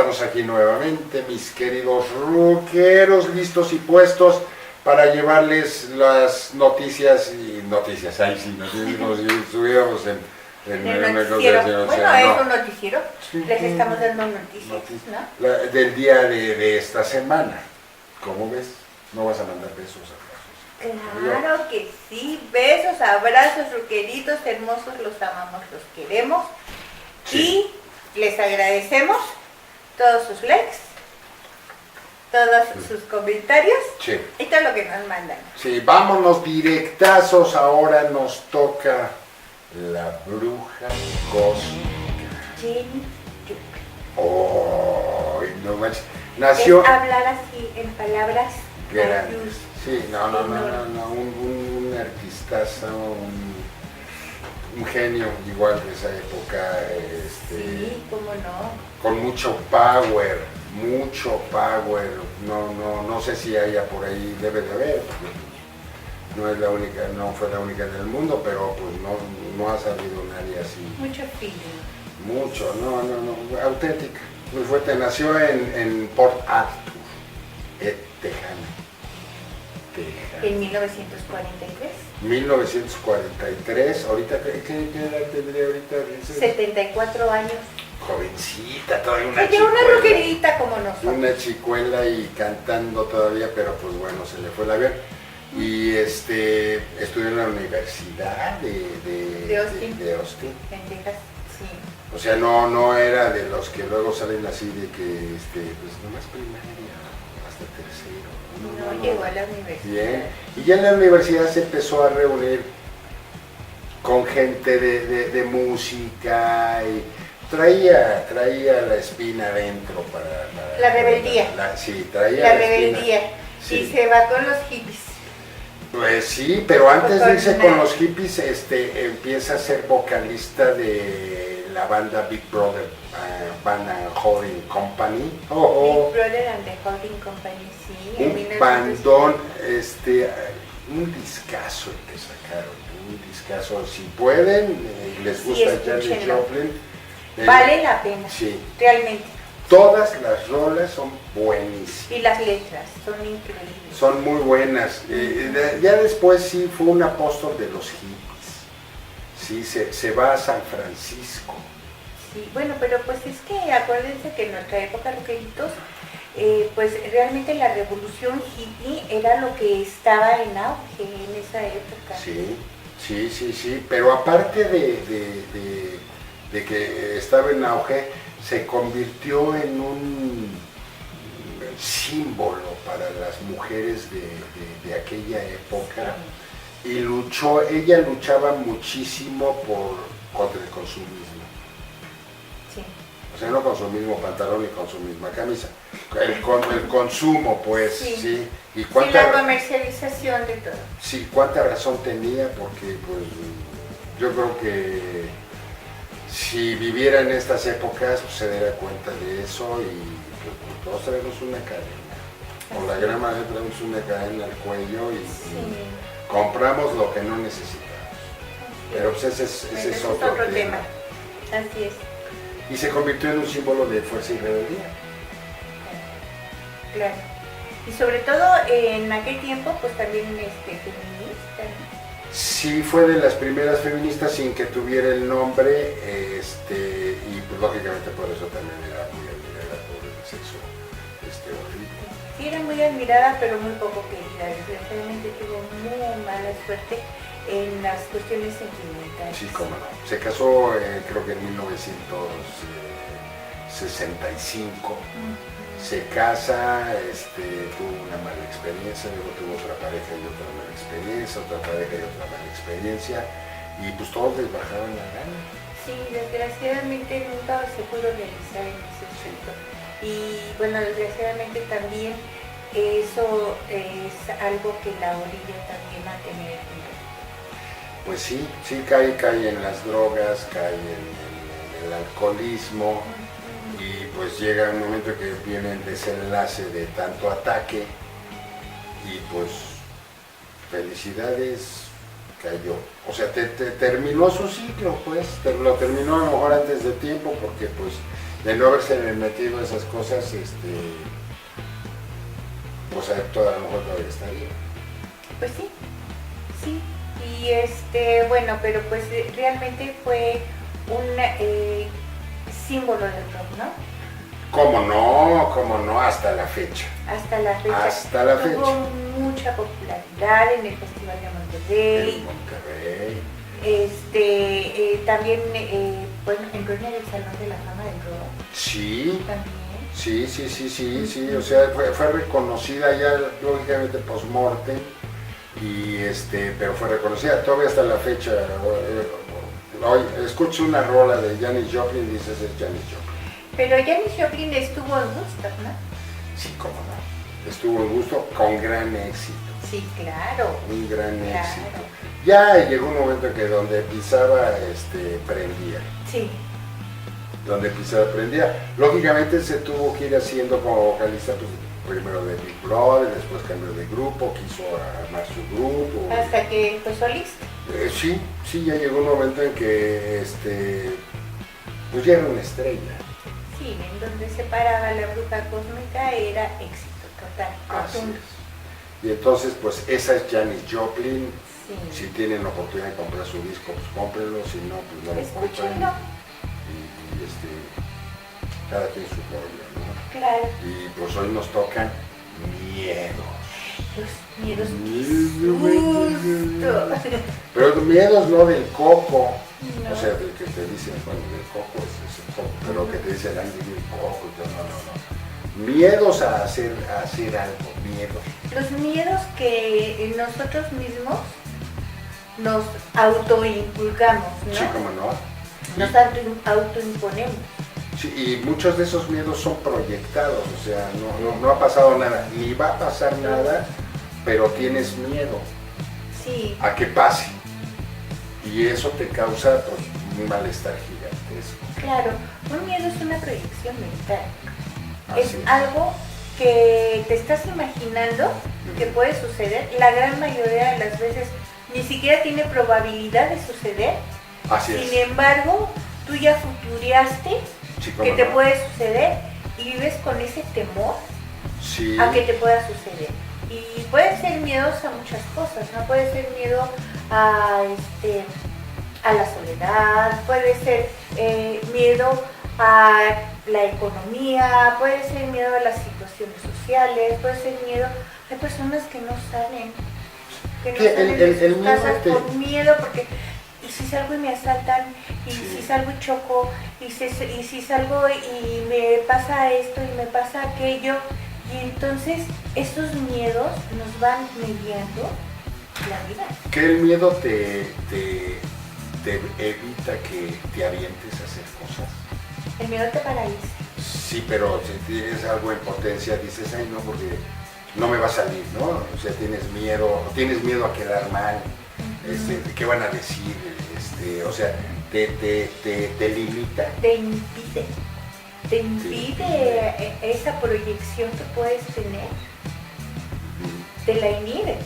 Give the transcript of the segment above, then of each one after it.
estamos aquí nuevamente, mis queridos rockeros, listos y puestos para llevarles las noticias, ahí sí, noticias como si estuviéramos en el una noticiero. cosa así, Bueno, no. es un noticiero, les estamos dando noticias, ¿no? Del día de esta semana, ¿cómo ves? No vas a mandar besos, abrazos. Claro que sí, besos, abrazos, rockeritos hermosos, los amamos, los queremos. Sí. Y les agradecemos todos sus likes, todos sus comentarios Sí. y todo lo que nos mandan. Sí, vámonos directazos, ahora nos toca la bruja cósmica. Jenny Duke. Oh, no manches. Nació... Es hablar así en palabras Grandes. mayúsculas. Sí, no, un artistazo, un genio igual de esa época, Sí, cómo no. con mucho power, no sé si haya por ahí, debe de haber, porque no es la única, no fue la única en el mundo, pero pues no ha salido nadie así. Mucho feeling. Mucho, auténtica, muy fuerte. Nació en Port Arthur, Texas. En 1943. 1943, ahorita, ¿qué edad tendría ahorita? 74 años. Jovencita, todavía una Ella chicuela. una rockerita como nosotros. Una chicuela y cantando todavía, pero pues bueno, se le fue el avión. Y estudió en la Universidad de Austin. de Austin. En Texas, sí. O sea, no era de los que luego salen así de que, pues nomás primaria, hasta tercero. No llegó a la universidad. Bien. Y ya en la universidad se empezó a reunir con gente de música y traía la espina adentro para la rebeldía. Sí, traía la espina. rebeldía. Sí. Y se va con los hippies. Pues sí, pero antes de irse con los hippies, empieza a ser vocalista de la banda Big Brother Band and Holding Company. Big Brother and the Holding Company, sí. Un bandón, un discazo el que sacaron, un discazo. Si pueden, les gusta Janis Joplin. Vale la pena, sí. Realmente. Todas las rolas son buenísimas. Y las letras son increíbles. Son muy buenas. Ya después sí fue un apóstol de los hippies. Sí, se va a San Francisco. Sí, bueno, pero pues es que acuérdense que en nuestra época, rockeritos, pues realmente la revolución hippie era lo que estaba en auge en esa época. Sí, pero aparte de que estaba en auge, se convirtió en un símbolo para las mujeres de aquella época y ella luchaba muchísimo contra el consumismo. Sí. O sea, no con su mismo pantalón y con su misma camisa. El consumo, pues, sí. ¿Y la comercialización de todo. Sí, cuánta razón tenía, porque pues yo creo que si viviera en estas épocas, pues, se daría cuenta de eso y pues, todos traemos una cadena. O la gran mayoría traemos una cadena al cuello y compramos lo que no necesitamos. Pero pues ese es otro tema. Así es. Y se convirtió en un símbolo de fuerza y rebeldía. Claro. Y sobre todo en aquel tiempo, pues también feminista. Sí, fue de las primeras feministas sin que tuviera el nombre, y pues lógicamente por eso también era muy admirada por el sexo horrible. Sí, era muy admirada, pero muy poco querida. Desgraciadamente tuvo muy mala suerte en las cuestiones sentimentales. Sí, cómo no. Se casó, creo que en 1965. Se casa, tuvo una mala experiencia, luego tuvo otra pareja y otra mala experiencia, otra pareja y otra mala experiencia, y pues todos les bajaban la gana. Sí, desgraciadamente nunca se pudo realizar en ese aspecto. Y bueno, desgraciadamente también eso es algo que la orilla también a tener cuidado. Pues sí, cae en las drogas, cae en el alcoholismo. Y pues llega un momento que viene el desenlace de tanto ataque y pues felicidades, cayó. O sea, terminó su ciclo, pues, lo terminó a lo mejor antes de tiempo porque pues de no haberse metido esas cosas, pues a lo mejor todavía estaría. Pues sí, sí. Y bueno, pero pues realmente fue un símbolo del rock, ¿no? ¿Cómo no? Hasta la fecha. Hasta la fecha. Hasta la fecha. Tuvo mucha popularidad en el Festival de Monterrey. En Monterrey. También, bueno, entró en el Salón de la Fama del Rock. Sí. También. Sí. O sea, fue reconocida ya, lógicamente, post-mortem. Pero fue reconocida todavía hasta la fecha. Hoy escucho una rola de Janis Joplin y dices, es Janis Joplin. Pero Janis Joplin estuvo en Woodstock, ¿no? Sí, cómo no. Estuvo en gusto con gran éxito. Sí, claro. Un gran éxito. Ya llegó un momento en que donde pisaba, prendía. Sí. Donde pisaba, prendía. Lógicamente se tuvo que ir haciendo como vocalista, pues primero de Big Brother, después cambió de grupo, quiso armar su grupo. Hasta que fue solista. Sí, ya llegó un momento en que, pues ya era una estrella. Sí, en donde se paraba la bruja cósmica era éxito total. Así es. Y entonces, pues esa es Janis Joplin. Sí. Si tienen la oportunidad de comprar su disco, pues cómprenlo, si no, pues no lo compren. Escúchenlo. Y cada quien su rollo, ¿no? Claro. Y pues hoy nos tocan miedos. Los miedos. Susto. Pero miedos no del coco. No. O sea, del que te dicen, bueno, del coco es el coco, pero que te dicen, ay, dime el coco, no. Miedos a hacer algo, miedos. Los miedos que nosotros mismos nos autoinculcamos, ¿no? Sí, cómo no. Nos autoimponemos. Sí, y muchos de esos miedos son proyectados, o sea, no ha pasado nada, ni va a pasar nada, pero tienes miedo Sí. a que pase. Y eso te causa, pues, un malestar gigantesco. Claro, un miedo es una proyección mental. Así Es algo que te estás imaginando que puede suceder. La gran mayoría de las veces ni siquiera tiene probabilidad de suceder. Así es. Sin embargo, tú ya futuriaste Sí, que cómo te no. puede suceder y vives con ese temor Sí. a que te pueda suceder. Y pueden ser miedos a muchas cosas, ¿no? Puede ser miedo a la soledad, puede ser miedo a la economía, puede ser miedo a las situaciones sociales, puede ser miedo. Hay personas que no salen, de sus el miedo casas por miedo, porque y si salgo y me asaltan, y Sí. si salgo y choco, y si salgo y me pasa esto y me pasa aquello, y entonces esos miedos nos van mediando la vida. Que el miedo te evita que te avientes a hacer cosas. El miedo te paraliza. Sí, pero si tienes algo en potencia, dices, ay no, porque no me va a salir, ¿no? O sea, tienes miedo a quedar mal, ¿qué van a decir? O sea, te limita. Te impide esa proyección que puedes tener, te la inhibe,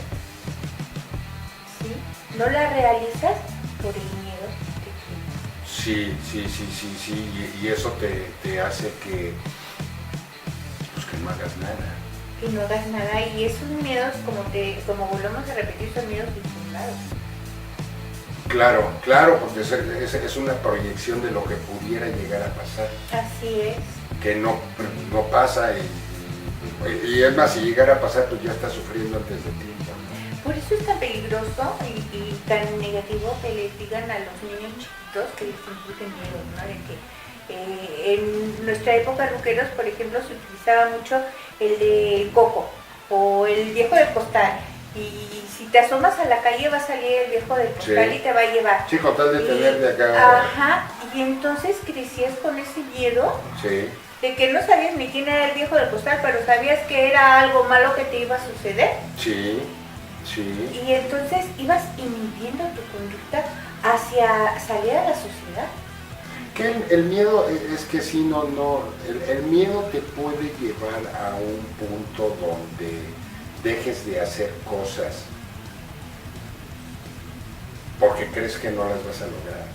¿sí? No la realizas por el miedo que tienes. Sí, y eso te hace que, pues, que no hagas nada. Que no hagas nada, y esos miedos, como volvemos a repetir, son miedos infundados. Claro, porque es una proyección de lo que pudiera llegar a pasar. Así es. Que no pasa y es más, si llegara a pasar, pues ya está sufriendo antes de tiempo, ¿no? Por eso es tan peligroso y tan negativo que les digan a los niños chiquitos que les inculquen miedo, ¿no? De que en nuestra época, ruqueros, por ejemplo, se utilizaba mucho el de coco o el viejo del costal. Y si te asomas a la calle va a salir el viejo del costal Sí. y te va a llevar. Sí, con tal de tener de acá. Ajá, y entonces crecías con ese miedo Sí, de que no sabías ni quién era el viejo del costal, pero sabías que era algo malo que te iba a suceder. sí. Y entonces ibas inhibiendo tu conducta hacia salir a la sociedad. Que el miedo es que sí, el miedo te puede llevar a un punto donde dejes de hacer cosas porque crees que no las vas a lograr.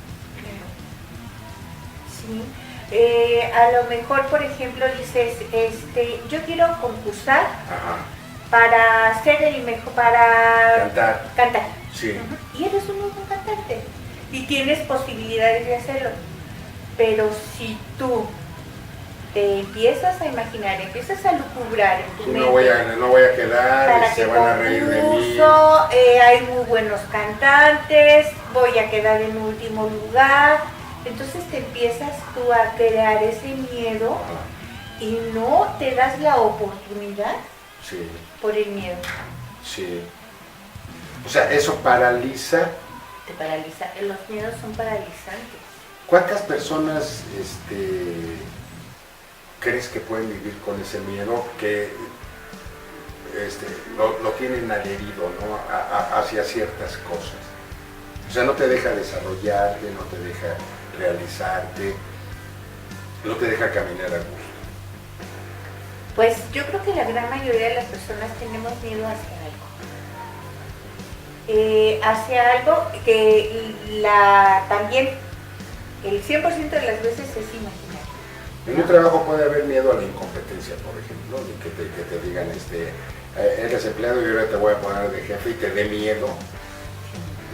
Sí, A lo mejor, por ejemplo, dices, yo quiero concursar Ajá. para ser el mejor, para cantar. Sí. Y eres un muy buen cantante y tienes posibilidades de hacerlo. Pero si tú te empiezas a imaginar, empiezas a lucubrar en tu Sí, mente, no voy a quedar, para se que van a reír de mí. concurso, hay muy buenos cantantes, voy a quedar en último lugar. Entonces te empiezas tú a crear ese miedo Ajá. y no te das la oportunidad Sí, por el miedo. sí. O sea, eso paraliza. Te paraliza. Los miedos son paralizantes. ¿Cuántas personas crees que pueden vivir con ese miedo que lo tienen adherido, ¿no? Hacia ciertas cosas? O sea, no te deja desarrollarte, no te deja realizarte, no te deja caminar a gusto. Pues yo creo que la gran mayoría de las personas tenemos miedo hacia algo que también el 100% de las veces es imaginar. En un trabajo puede haber miedo a la incompetencia, por ejemplo, de que te digan, eres empleado y ahora te voy a poner de jefe y te dé miedo,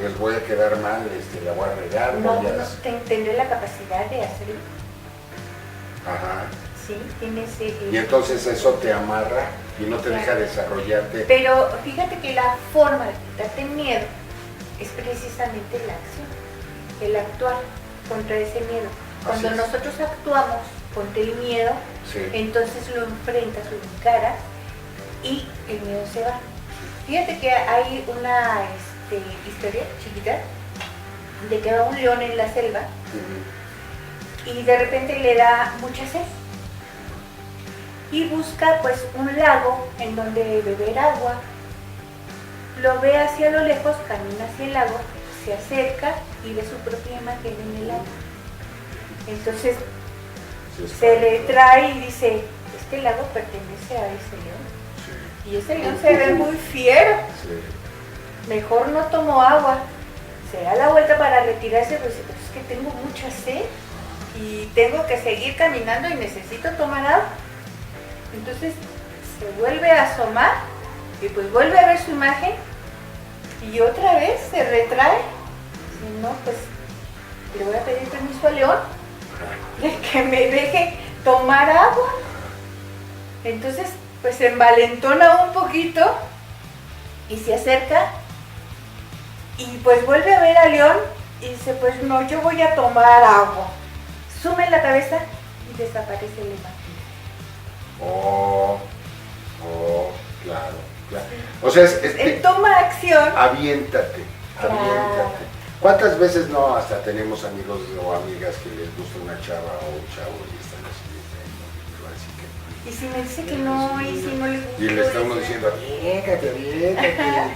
les voy a quedar mal, la voy a regar. No tendré la capacidad de hacerlo. Ajá. Sí, tienes... Y entonces eso te amarra y no te deja desarrollarte. Pero fíjate que la forma de quitarte miedo es precisamente la acción, el actuar contra ese miedo. Cuando nosotros actuamos contra el miedo, sí, entonces lo enfrentas, lo encaras y el miedo se va. Fíjate que hay una historia chiquita de que va un león en la selva y de repente le da mucha sed y busca pues un lago en donde beber agua. Lo ve hacia lo lejos, camina hacia el lago, se acerca y ve su propia imagen en el agua. Entonces se retrae y dice, este lago pertenece a ese león. Sí. Y ese león se ve muy fiero. Sí. Mejor no tomo agua. Se da la vuelta para retirarse, pues es que tengo mucha sed y tengo que seguir caminando y necesito tomar agua. Entonces se vuelve a asomar y pues vuelve a ver su imagen y otra vez se retrae. Y no, pues le voy a pedir permiso al león de que me deje tomar agua. Entonces pues se envalentona un poquito y se acerca y pues vuelve a ver al león y dice, pues no, yo voy a tomar agua. Sume la cabeza y desaparece la imagen. Claro. O sea, toma acción. Aviéntate. ¿Cuántas veces no hasta tenemos amigos o amigas que les gusta una chava o un chavo y están así? Y si me dice que no, y si no le gusta. Y le está uno diciendo, aviéntate,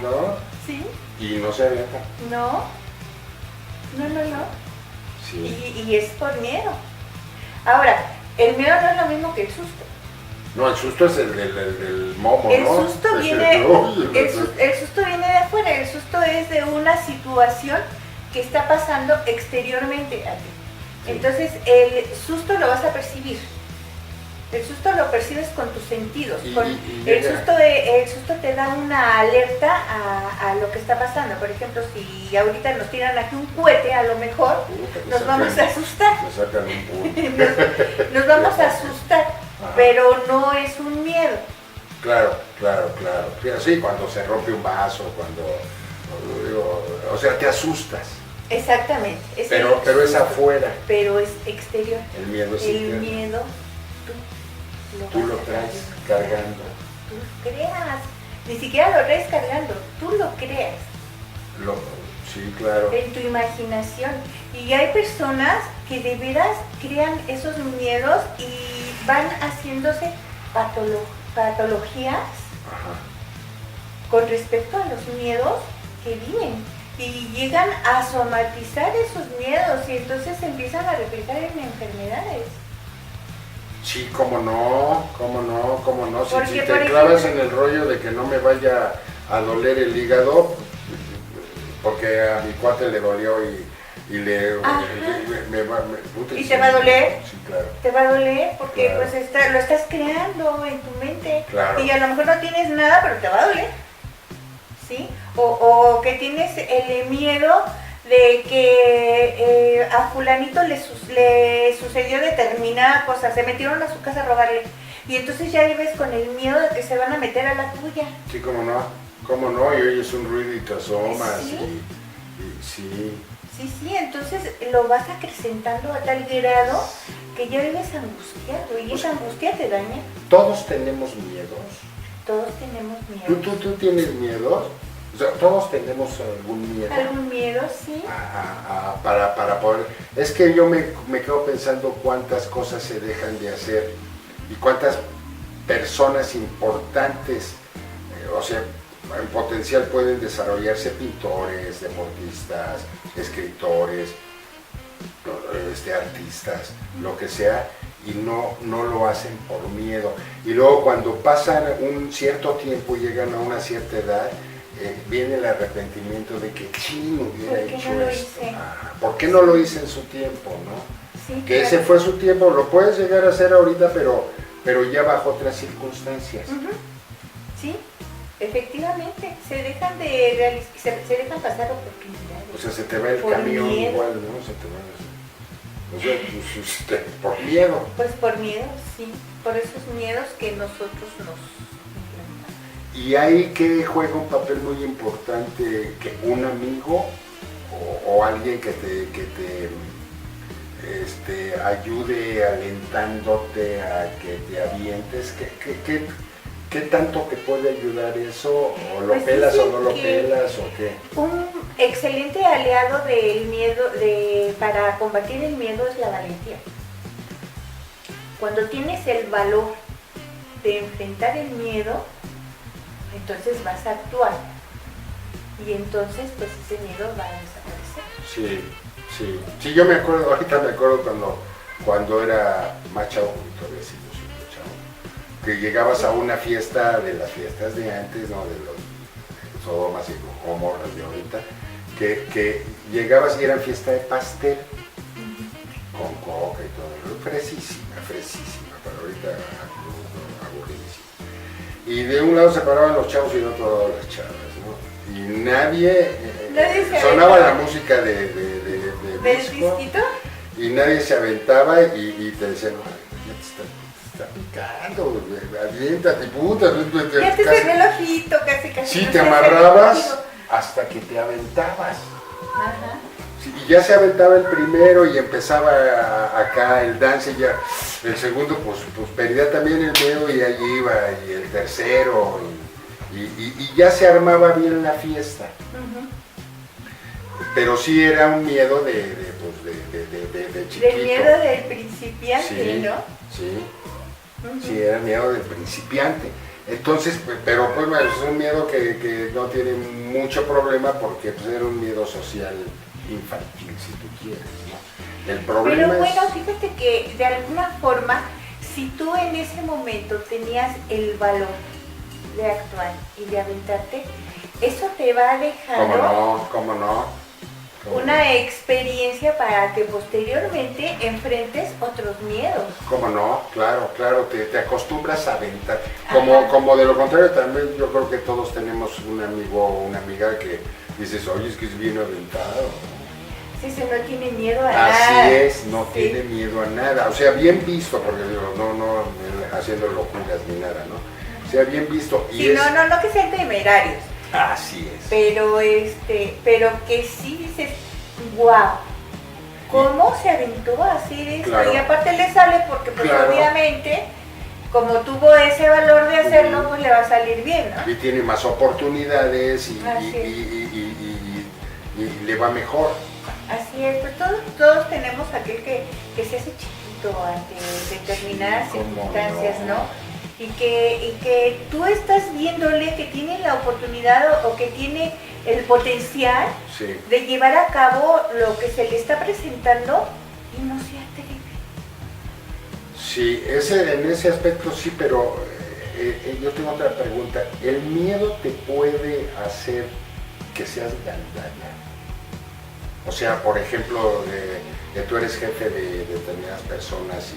¿no? Sí. Y no se avienta. No. Sí. Y es por miedo. Ahora, el miedo no es lo mismo que el susto. No, el susto es el momo, el ¿no? Susto viene, el susto viene de afuera, el susto es de una situación que está pasando exteriormente a ti. Sí. Entonces, el susto lo vas a percibir. El susto lo percibes con tus sentidos. El susto te da una alerta a lo que está pasando. Por ejemplo, si ahorita nos tiran aquí un cohete, a lo mejor nos vamos a asustar. Nos vamos a asustar. Ajá. Pero no es un miedo. Claro. Sí, cuando se rompe un vaso, o sea, te asustas. Exactamente. Pero es afuera. Pero es exterior. El miedo es exterior. El miedo tú lo traes cargando. Tú lo creas. Ni siquiera lo traes cargando, tú lo creas. Sí, claro. En tu imaginación. Y hay personas que de veras crean esos miedos y van haciéndose patologías. Ajá. Con respecto a los miedos que viven. Y llegan a somatizar esos miedos y entonces empiezan a reflejar en enfermedades. Sí, cómo no. Si te clavas en el rollo de que no me vaya a doler el hígado, porque a mi cuate le dolió y y le... Ajá. puta, ¿Y te va a doler? Sí, claro. Te va a doler porque Claro. pues lo estás creando en tu mente. Claro. Y a lo mejor no tienes nada, pero te va a doler. ¿Sí? O que tienes el miedo de que a fulanito le sucedió determinada cosa, se metieron a su casa a robarle. Y entonces ya vives con el miedo de que se van a meter a la tuya. Sí, cómo no, y oyes un ruido y te asomas, Sí. y sí. Sí, entonces lo vas acrecentando a tal grado que ya vives angustiado y esa angustia te daña. Todos tenemos miedos. Todos tenemos miedo. ¿Tú tienes miedos? O sea, todos tenemos algún miedo. ¿Algún miedo? Sí. Para poder... Es que yo me quedo pensando cuántas cosas se dejan de hacer y cuántas personas importantes, o sea, en potencial pueden desarrollarse pintores, deportistas, escritores, artistas, lo que sea, y no lo hacen por miedo. Y luego cuando pasan un cierto tiempo y llegan a una cierta edad, viene el arrepentimiento de que ¿quién hubiera hecho no esto? ¿Por qué no lo hice en su tiempo, no? Sí, Que claro. ese fue su tiempo, lo puedes llegar a hacer ahorita, pero ya bajo otras circunstancias. Uh-huh. Sí, efectivamente, se dejan de se dejan pasar oportunidades. O sea, se te va el Por camión miedo. igual, ¿no? Se te va. O sea, pues, por miedo. Pues por miedo, sí, por esos miedos que nosotros nos implantamos. Y ahí que juega un papel muy importante que un amigo o alguien que te ayude alentándote a que te avientes. ¿Qué tanto te puede ayudar eso? ¿O lo Pues pelas dicen o no lo que pelas o qué? Un excelente aliado del miedo, para combatir el miedo, es la valentía. Cuando tienes el valor de enfrentar el miedo, entonces vas a actuar. Y entonces, pues ese miedo va a desaparecer. Sí, yo me acuerdo, ahorita me acuerdo cuando era más chavo, todavía sigo siendo chavo, que llegabas a una fiesta de las fiestas de antes, ¿no? De los Sodomas y Gomorras de ahorita, que llegabas y era fiesta de pastel, con coca y todo, fresísima, pero ahorita aburridísima. Y de un lado se paraban los chavos y de otro lado las chavas, ¿no? Y nadie sonaba la música de ¿Del disco, disquito? y nadie se aventaba y te decían, no, ya te está picando, aviéntate, puta. Ya te cerré el ojito, casi. Sí, no te sé, amarrabas digo. hasta que te aventabas. Ajá. Sí, y ya se aventaba el primero y empezaba acá el dance, y ya el segundo pues perdía también el miedo y allí iba, y el tercero, y ya se armaba bien la fiesta. Uh-huh. Pero sí era un miedo de chiquito. Del miedo del principiante, Sí, ¿no? sí, Uh-huh. sí, era miedo del principiante. Entonces, pero pues es un miedo que no tiene mucho problema porque pues, era un miedo social infantil, si tú quieres, ¿no? El problema Pero bueno, es... fíjate que de alguna forma, si tú en ese momento tenías el valor de actuar y de aventarte, eso te va dejando ¿Cómo no? una experiencia para que posteriormente enfrentes otros miedos. ¿Cómo no? Claro, te acostumbras a aventar. Ajá. Como de lo contrario también yo creo que todos tenemos un amigo o una amiga que dices, oye, es que es bien aventado. Sí, si no tiene miedo a nada. Así es, no Sí. tiene miedo a nada. O sea, bien visto, porque digo, no haciendo locuras ni nada, ¿no? O sea, bien visto. Sí, no que sean temerarios. Así es. Pero que sí dices, wow, ¿cómo se aventó a hacer esto? Claro. Y aparte le sale porque pues Claro. obviamente, como tuvo ese valor de hacerlo, pues le va a salir bien, ¿no? Y tiene más oportunidades y le va mejor. Así es, pues todos tenemos aquel que se hace chiquito ante determinadas Sí, cómo circunstancias, no. ¿no? Y que tú estás viéndole que tiene la oportunidad o que tiene el potencial Sí. de llevar a cabo lo que se le está presentando y no se atreve. Sí, en ese aspecto sí, pero yo tengo otra pregunta. ¿El miedo te puede hacer que seas gandalla? O sea, por ejemplo, que tú eres jefe de determinadas personas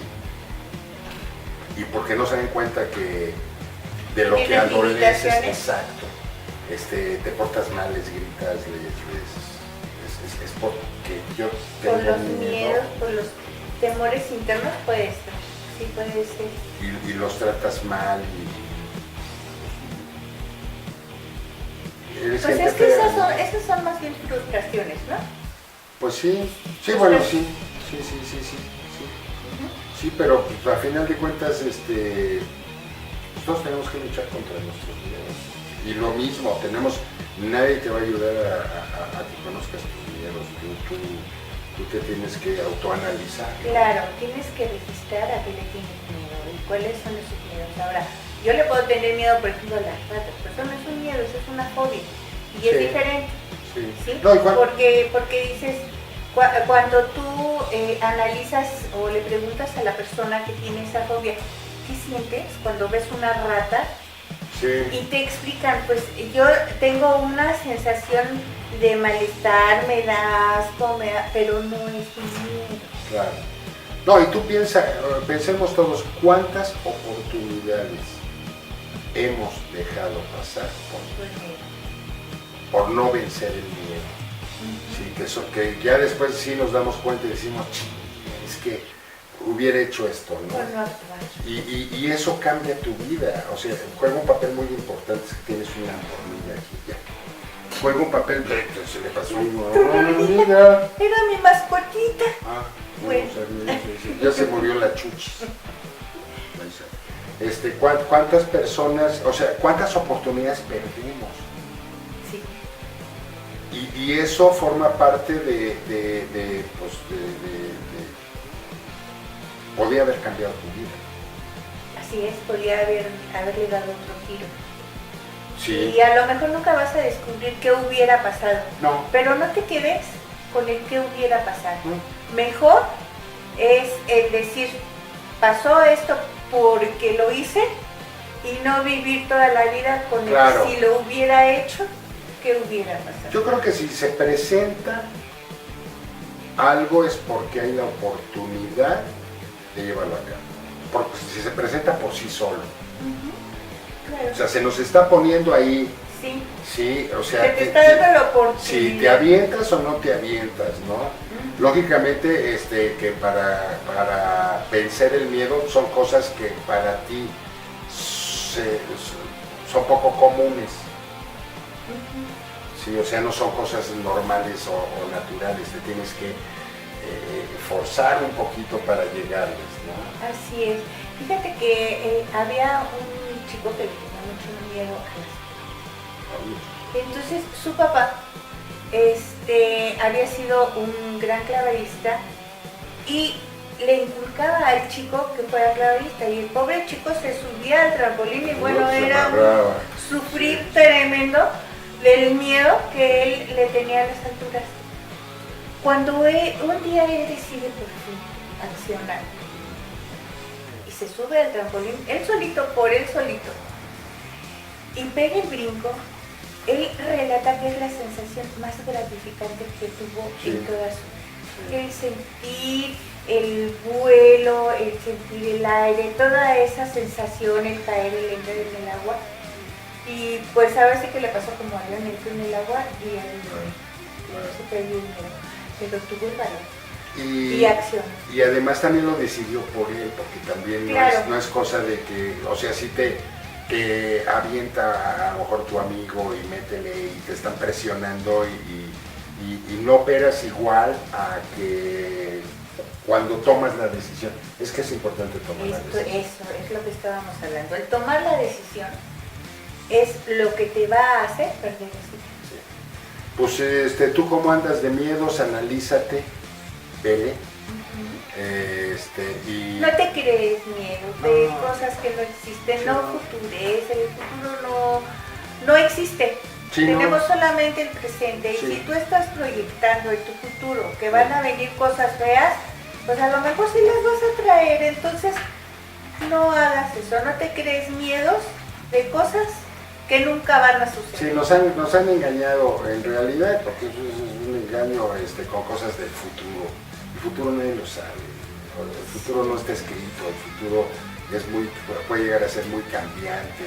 y porque no se dan cuenta que de lo que adoleces, exacto, te portas mal, les gritas, es porque yo tengo por los miedo. miedos, por los temores internos puede ser, sí puede ser. Y los tratas mal Pues es que esas son más bien frustraciones, ¿no? Pues sí, bueno, sí. Sí, pero pues, a final de cuentas, todos tenemos que luchar contra nuestros miedos. Y lo mismo, nadie te va a ayudar a que conozcas tus miedos. Tú te tienes que autoanalizar. Claro, tienes que registrar a qué le tienes miedo y cuáles son esos miedos. Ahora, yo le puedo tener miedo, por ejemplo, a las ratas, pero eso no es un miedo, eso es una fobia. Y es diferente. Sí. No, igual. Porque dices, cuando tú analizas o le preguntas a la persona que tiene esa fobia, ¿qué sientes cuando ves una rata? Sí. Y te explican, pues yo tengo una sensación de malestar, me da asco, pero no es un miedo. Claro. No, y tú pensemos todos, ¿cuántas oportunidades hemos dejado pasar por no vencer el miedo? Sí, que ya después sí nos damos cuenta y decimos, es que hubiera hecho esto, ¿no? Por no actuar. Y eso cambia tu vida, o sea, juega un papel muy importante si tienes una hormiga aquí ya. Juega un papel, se le pasó una hormiga. Era mi mascotita. Bueno. Ya se murió la chuchis. ¿Cuántas personas, o sea, cuántas oportunidades perdimos? Sí. Y eso forma parte podía haber cambiado tu vida. Así es, podía haberle dado otro giro. Sí. Y a lo mejor nunca vas a descubrir qué hubiera pasado. No. Pero no te quedes con el qué hubiera pasado. No. Mejor es el decir, pasó esto porque lo hice y no vivir toda la vida con el si lo hubiera hecho, ¿qué hubiera pasado? Yo creo que si se presenta algo es porque hay la oportunidad de llevarlo a cabo. Porque si se presenta por sí solo. Claro. O sea, se nos está poniendo ahí. Sí. Sí, o sea. Se te está dando la oportunidad. Si te avientas o no te avientas, ¿no? Lógicamente, que para vencer el miedo son cosas que para ti son poco comunes. Sí, o sea, no son cosas normales o naturales, te tienes que forzar un poquito para llegarles, ¿no? Así es. Fíjate que había un chico que le tenía mucho miedo a las. Entonces su papá había sido un gran clavadista y le inculcaba al chico que fuera clavadista y el pobre chico se subía al trampolín y bueno, era sufrir tremendo del miedo que él le tenía a las alturas. Cuando un día él decide por fin accionar y se sube al trampolín, él solito, y pega el brinco, él relata que es la sensación más gratificante que tuvo en toda su vida. El sentir el vuelo, el sentir el aire, toda esa sensación, el caer, el entrar en el agua. Y pues a veces que le pasó como a él en el agua y se perdió el miedo, pero tuvo el valor y acción. Y además también lo decidió por él, porque también no es cosa de que, o sea, si te avienta a lo mejor tu amigo y métele y te están presionando y no operas igual a que cuando tomas la decisión. Es que es importante tomar la decisión. Eso es lo que estábamos hablando. El tomar la decisión es lo que te va a hacer perder el sitio. Pues tú cómo andas de miedos, analízate, vele. Y no te crees miedo de cosas que no existen, no futures, el futuro no existe. Sí, tenemos solamente el presente y si tú estás proyectando en tu futuro que van a venir cosas feas, pues a lo mejor sí las vas a traer, entonces no hagas eso, no te crees miedos de cosas que nunca van a suceder. Sí, nos han engañado en realidad, porque eso es un engaño con cosas del futuro. El futuro nadie lo sabe. El futuro no está escrito, el futuro puede llegar a ser muy cambiante.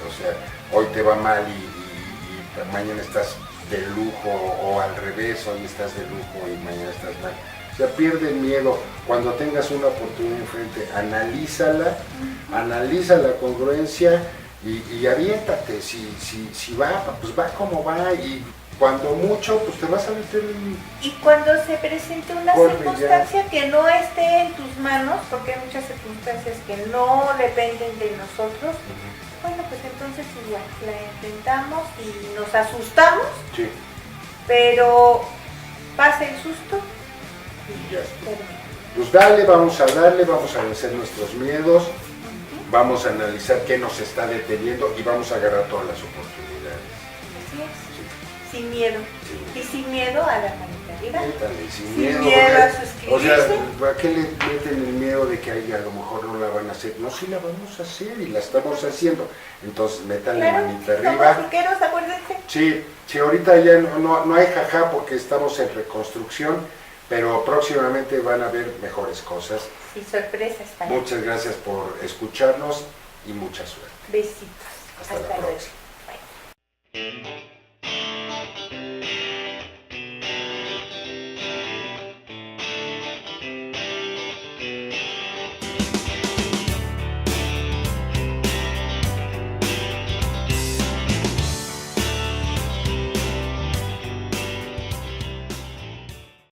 O sea, hoy te va mal y mañana estás de lujo, o al revés, hoy estás de lujo y mañana estás mal. O sea, pierde el miedo. Cuando tengas una oportunidad enfrente, analiza la congruencia y aviéntate. Si va, pues va como va, y cuando mucho, pues te vas a meter en... Y cuando se presente una circunstancia que no esté en tus manos, porque hay muchas circunstancias que no dependen de nosotros, bueno, pues entonces igual la enfrentamos y nos asustamos, sí, pero pasa el susto y ya está. Pues vamos a vencer nuestros miedos, vamos a analizar qué nos está deteniendo y vamos a agarrar todas las oportunidades. Así es, sin miedo. Sí. Y sin miedo a la manita arriba. Sin miedo porque, a suscribirse. O sea, ¿a qué le meten el miedo de que a lo mejor no la van a hacer? No, sí la vamos a hacer y la estamos haciendo. Entonces, métanle manita arriba. Somos acuérdense. Sí, ahorita ya no hay jaja porque estamos en reconstrucción, pero próximamente van a haber mejores cosas. Y sorpresas para Muchas gracias por escucharnos y mucha suerte. Besitos. Hasta la próxima. Bye.